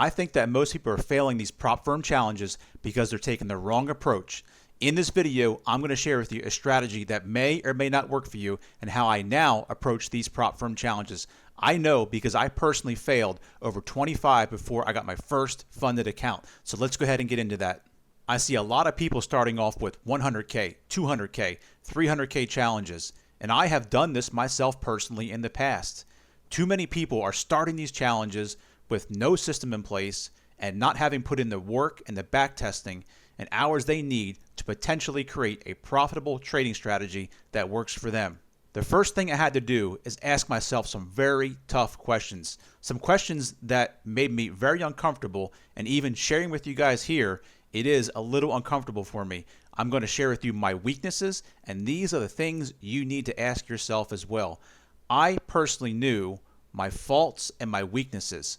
I think that most people are failing these prop firm challenges because they're taking the wrong approach. In this video, I'm going to share with you a strategy that may or may not work for you and how I now approach these prop firm challenges. I know because I personally failed over 25 before I got my first funded account. So let's go ahead and get into that. I see a lot of people starting off with 100K, 200K, 300K challenges, and I have done this myself personally in the past. Too many people are starting these challenges with no system in place and not having put in the work and the back testing and hours they need to potentially create a profitable trading strategy that works for them. The first thing I had to do is ask myself some very tough questions. Some questions that made me very uncomfortable, and even sharing with you guys here, it is a little uncomfortable for me. I'm going to share with you my weaknesses, and these are the things you need to ask yourself as well. I personally knew my faults and my weaknesses.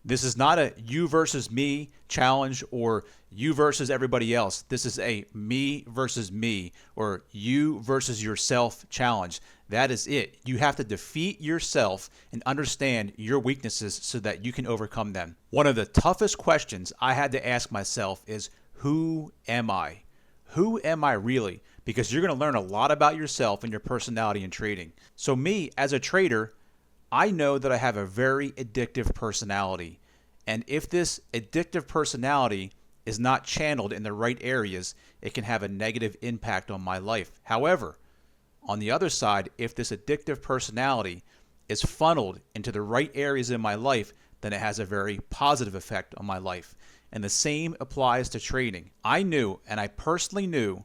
This is not a you versus me challenge or you versus everybody else. This is a me versus me or you versus yourself challenge. That is it. You have to defeat yourself and understand your weaknesses so that you can overcome them. One of the toughest questions I had to ask myself is, who am I? Who am I really? Because you're going to learn a lot about yourself and your personality in trading. So me, as a trader, I know that I have a very addictive personality. And if this addictive personality is not channeled in the right areas, it can have a negative impact on my life. However, on the other side, if this addictive personality is funneled into the right areas in my life, then it has a very positive effect on my life. And the same applies to trading. I knew, and I personally knew,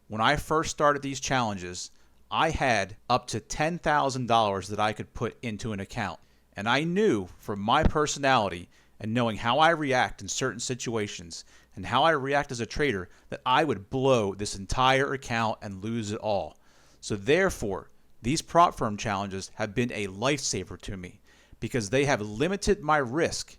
when I first started these challenges, I had up to $10,000 that I could put into an account. And I knew from my personality and knowing how I react in certain situations and how I react as a trader that I would blow this entire account and lose it all. So therefore, these prop firm challenges have been a lifesaver to me because they have limited my risk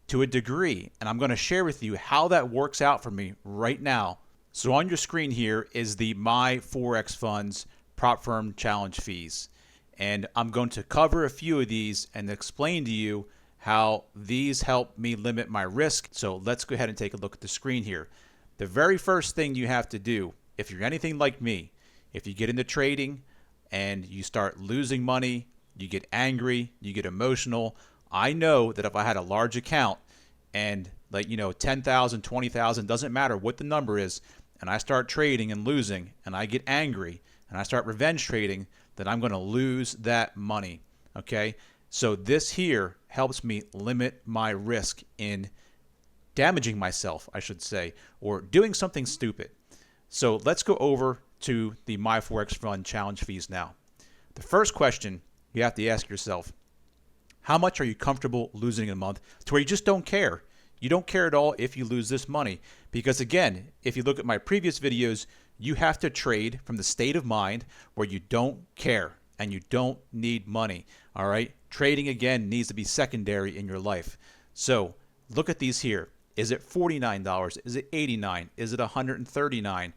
to a degree. And I'm going to share with you how that works out for me right now. So on your screen here is the My Forex Funds prop firm challenge fees. And I'm going to cover a few of these and explain to you how these help me limit my risk. So let's go ahead and take a look at the screen here. The very first thing you have to do, if you're anything like me, if you get into trading and you start losing money, you get angry, you get emotional. I know that if I had a large account and 10,000, 20,000, doesn't matter what the number is, and I start trading and losing and I get angry and I start revenge trading, then I'm going to lose that money. Okay? So this here helps me limit my risk in damaging myself, I should say, or doing something stupid. So let's go over to the My Forex Fund challenge fees now. The first question you have to ask yourself, how much are you comfortable losing in a month to where you just don't care? You don't care at all if you lose this money. Because again, if you look at my previous videos, you have to trade from the state of mind where you don't care and you don't need money. All right? Trading, again, needs to be secondary in your life. So look at these here. Is it $49? Is it $89? Is it $139?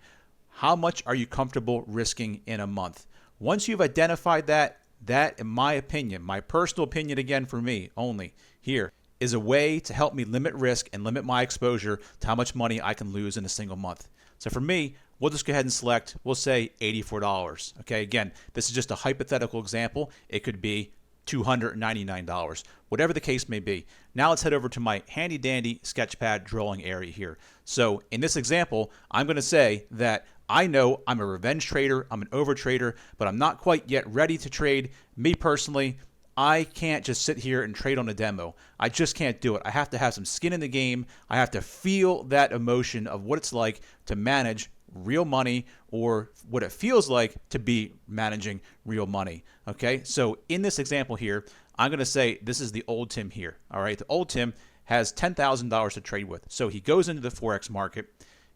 How much are you comfortable risking in a month? Once you've identified that, in my opinion, my personal opinion again for me only here, is a way to help me limit risk and limit my exposure to how much money I can lose in a single month. So for me, we'll just go ahead and select, we'll say $84. Okay, again, this is just a hypothetical example. It could be $299, whatever the case may be. Now let's head over to my handy dandy sketchpad drawing area here. So in this example, I'm going to say that I know I'm a revenge trader, I'm an overtrader, but I'm not quite yet ready to trade. Me personally, I can't just sit here and trade on a demo. I just can't do it. I have to have some skin in the game. I have to feel that emotion of what it's like to manage real money, or what it feels like to be managing real money. Okay, so in this example here, I'm going to say this is the old Tim here. All right, the old Tim has $10,000 to trade with. So he goes into the Forex market,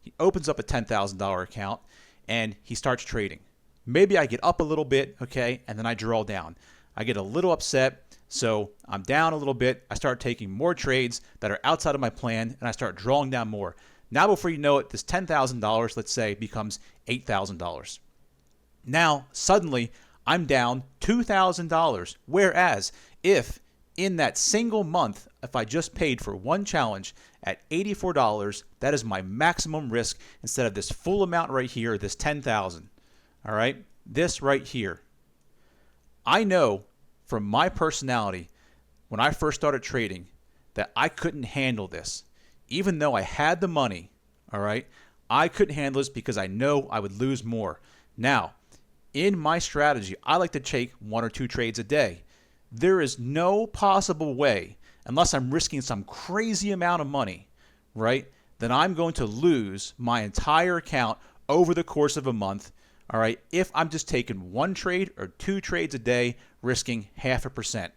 he opens up a $10,000 account, and he starts trading. Maybe I get up a little bit, okay, and then I draw down. I get a little upset, so I'm down a little bit. I start taking more trades that are outside of my plan, and I start drawing down more. Now, before you know it, this $10,000, let's say, becomes $8,000. Now, suddenly, I'm down $2,000. Whereas, if in that single month, if I just paid for one challenge at $84, that is my maximum risk instead of this full amount right here, this $10,000. All right, this right here. I know from my personality when I first started trading that I couldn't handle this. Even though I had the money, all right, I couldn't handle this because I know I would lose more. Now, in my strategy, I like to take 1 or 2 trades a day. There is no possible way, unless I'm risking some crazy amount of money, right, that I'm going to lose my entire account over the course of a month, all right, if I'm just taking 1 trade or 2 trades a day, risking 0.5%.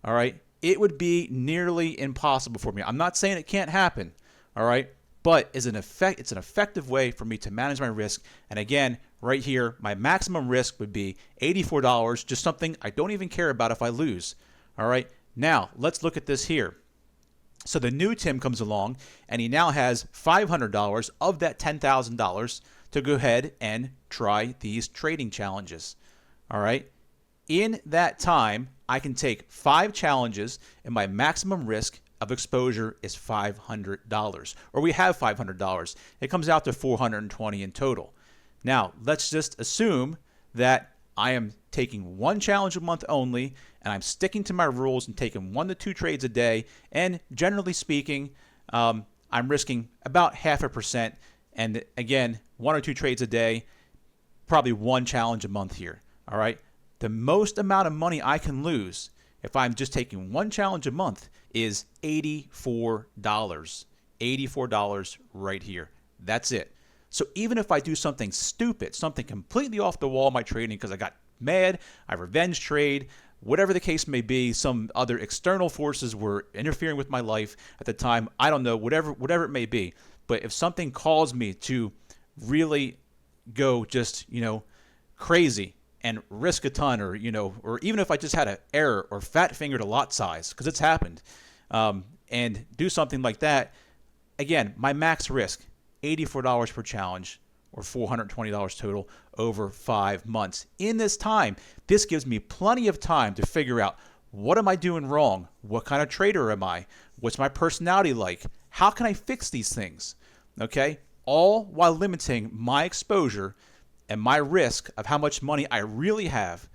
All right, it would be nearly impossible for me. I'm not saying it can't happen, all right, but it's an effective way for me to manage my risk. And again, right here, my maximum risk would be $84, just something I don't even care about if I lose. All right, now let's look at this here. So the new Tim comes along, and he now has $500 of that $10,000 to go ahead and try these trading challenges. All right, in that time, I can take 5 challenges, and my maximum risk of exposure is $500, or we have $500. It comes out to $420 in total. Now, let's just assume that I am taking 1 challenge a month only, and I'm sticking to my rules and taking 1 to 2 trades a day, and generally speaking, I'm risking about 0.5%, and again, 1 or 2 trades a day, probably 1 challenge a month here, all right? The most amount of money I can lose if I'm just taking 1 challenge a month is $84. $84 right here. That's it. So even if I do something stupid, something completely off the wall in my trading because I got mad, I revenge trade, whatever the case may be, some other external forces were interfering with my life at the time, I don't know, whatever it may be. But if something caused me to really go just, crazy and risk a ton, or or even if I just had an error or fat fingered a lot size, because it's happened, and do something like that, again, my max risk, $84 per challenge, or $420 total over 5 months. In this time, this gives me plenty of time to figure out, what am I doing wrong? What kind of trader am I? What's my personality like? How can I fix these things? Okay, all while limiting my exposure and my risk of how much money I really have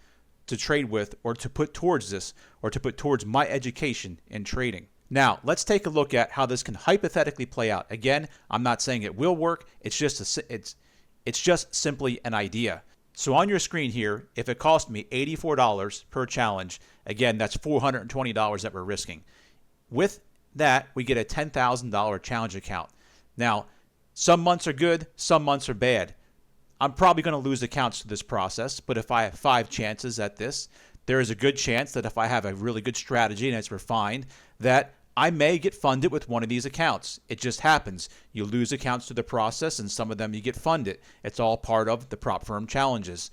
to trade with, or to put towards this, or to put towards my education in trading. Now, let's take a look at how this can hypothetically play out. Again, I'm not saying it will work. It's just simply an idea. So on your screen here, if it cost me $84 per challenge, again, that's $420 that we're risking. With that, we get a $10,000 challenge account. Now, some months are good, some months are bad. I'm probably going to lose accounts to this process, but if I have 5 chances at this, there is a good chance that if I have a really good strategy and it's refined, that I may get funded with one of these accounts. It just happens. You lose accounts to the process, and some of them you get funded. It's all part of the prop firm challenges.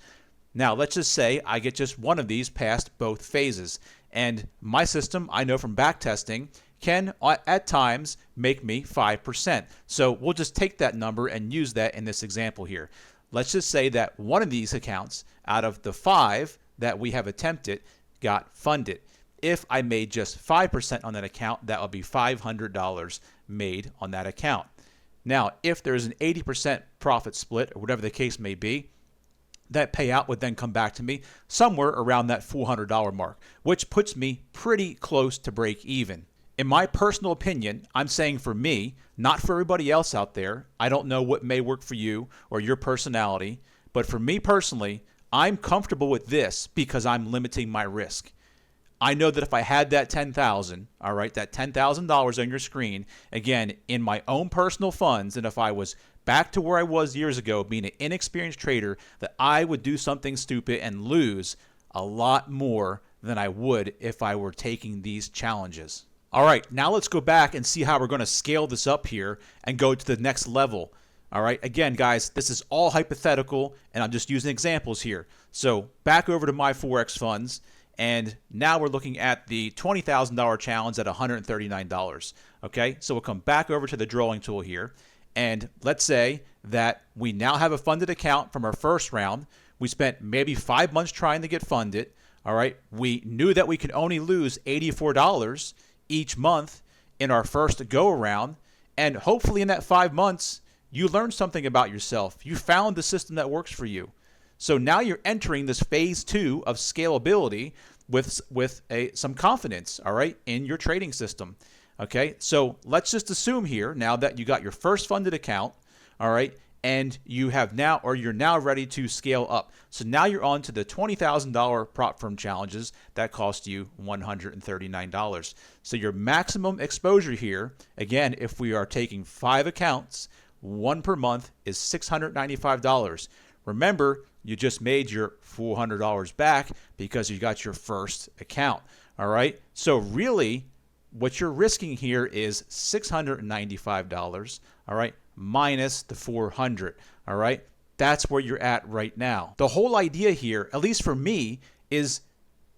Now, let's just say I get just one of these past both phases, and my system, I know from back testing, can at times make me 5%. So we'll just take that number and use that in this example here. Let's just say that one of these accounts out of the 5 that we have attempted got funded. If I made just 5% on that account, that would be $500 made on that account. Now, if there's an 80% profit split, or whatever the case may be, that payout would then come back to me somewhere around that $400 mark, which puts me pretty close to break even. In my personal opinion, I'm saying for me, not for everybody else out there. I don't know what may work for you or your personality, but for me personally, I'm comfortable with this because I'm limiting my risk. I know that if I had that $10,000, all right, that $10,000 on your screen, again, in my own personal funds, and if I was back to where I was years ago, being an inexperienced trader, that I would do something stupid and lose a lot more than I would if I were taking these challenges. All right, now let's go back and see how we're going to scale this up here and go to the next level. All right, again, guys, this is all hypothetical, and I'm just using examples here. So back over to my forex funds, and now we're looking at the $20,000 challenge at $139. Okay, so we'll come back over to the drawing tool here, and let's say that we now have a funded account from our first round. We spent maybe 5 months trying to get funded. All right, we knew that we could only lose $84 each month in our first go around, and hopefully in that 5 months you learned something about yourself. You found the system that works for you. So now you're entering this phase 2 of scalability with some confidence, all right, in your trading system. Okay, so let's just assume here now that you got your first funded account, all right, and you're now ready to scale up. So now you're on to the $20,000 prop firm challenges that cost you $139. So your maximum exposure here, again, if we are taking 5 accounts, 1 per month, is $695. Remember, you just made your $400 back because you got your first account. All right. So really, what you're risking here is $695. All right, minus the $400. All right. That's where you're at right now. The whole idea here, at least for me, is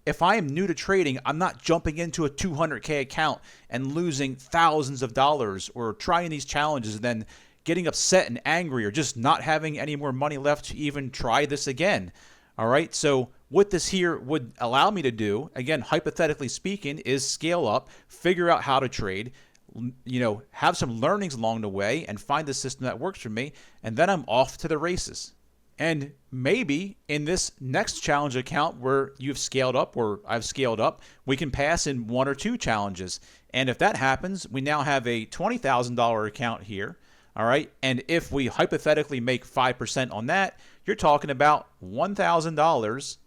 if I am new to trading, I'm not jumping into a 200K account and losing thousands of dollars, or trying these challenges and then getting upset and angry, or just not having any more money left to even try this again. All right, so what this here would allow me to do, again, hypothetically speaking, is scale up, figure out how to trade, have some learnings along the way, and find the system that works for me, and then I'm off to the races. And maybe in this next challenge account where you've scaled up, or I've scaled up, we can pass in 1 or 2 challenges. And if that happens, we now have a $20,000 account here. All right, and if we hypothetically make 5% on that, you're talking about $1,000,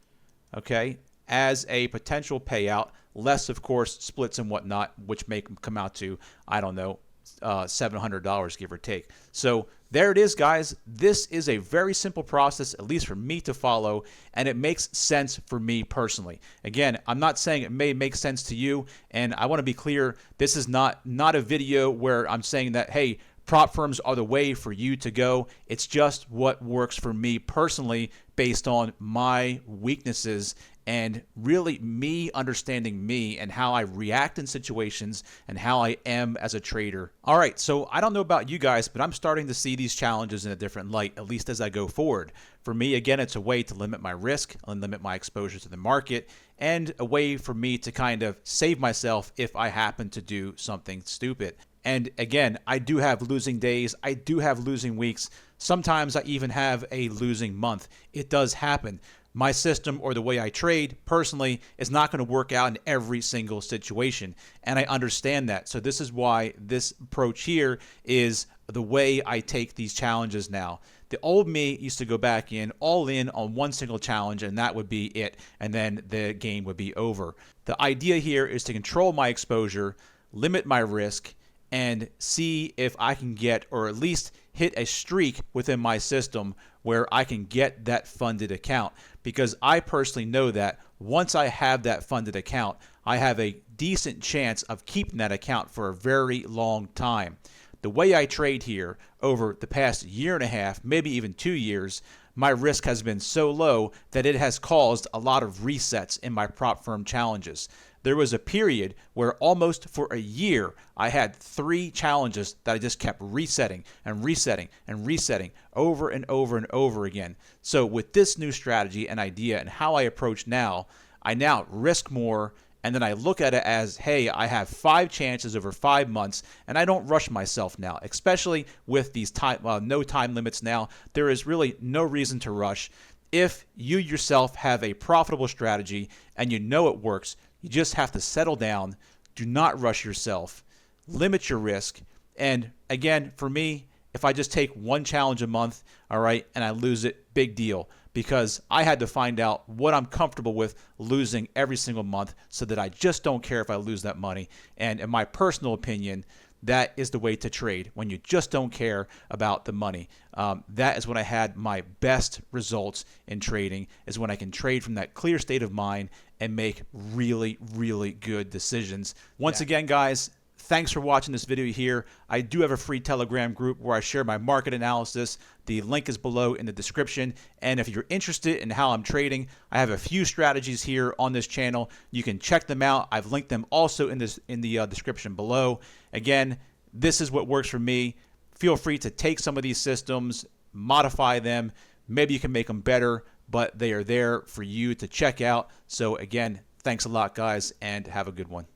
okay, as a potential payout, less, of course, splits and whatnot, which may come out to, I don't know, $700, give or take. So there it is, guys. This is a very simple process, at least for me to follow, and it makes sense for me personally. Again, I'm not saying it may make sense to you, and I want to be clear, this is not a video where I'm saying that, hey, prop firms are the way for you to go. It's just what works for me personally based on my weaknesses and really me understanding me and how I react in situations and how I am as a trader. All right, so I don't know about you guys, but I'm starting to see these challenges in a different light, at least as I go forward. For me, again, it's a way to limit my risk and limit my exposure to the market, and a way for me to kind of save myself if I happen to do something stupid. And again, I do have losing days. I do have losing weeks. Sometimes I even have a losing month. It does happen. My system, or the way I trade personally, is not going to work out in every single situation. And I understand that. So this is why this approach here is the way I take these challenges now. The old me used to go back all in on one single challenge, and that would be it. And then the game would be over. The idea here is to control my exposure, limit my risk, and see if I can get, or at least hit a streak within my system where I can get that funded account. Because I personally know that once I have that funded account, I have a decent chance of keeping that account for a very long time. The way I trade here over the past 1.5 years, maybe even 2 years, my risk has been so low that it has caused a lot of resets in my prop firm challenges. There was a period where almost for a year, I had 3 challenges that I just kept resetting and resetting and resetting over and over and over again. So with this new strategy and idea and how I approach now, I now risk more, and then I look at it as, hey, I have 5 chances over 5 months, and I don't rush myself now, especially with these no time limits now. There is really no reason to rush. If you yourself have a profitable strategy and you know it works, you just have to settle down. Do not rush yourself. Limit your risk. And again, for me, if I just take 1 challenge a month, all right, and I lose it, big deal. Because I had to find out what I'm comfortable with losing every single month, so that I just don't care if I lose that money. And in my personal opinion, that is the way to trade, when you just don't care about the money. That is when I had my best results in trading, is when I can trade from that clear state of mind and make really, really good decisions. Once again, guys, thanks for watching this video here. I do have a free Telegram group where I share my market analysis. The link is below in the description. And if you're interested in how I'm trading, I have a few strategies here on this channel. You can check them out. I've linked them also in the description below. Again, this is what works for me. Feel free to take some of these systems, modify them. Maybe you can make them better. but they are there for you to check out. So again, thanks a lot, guys, and have a good one.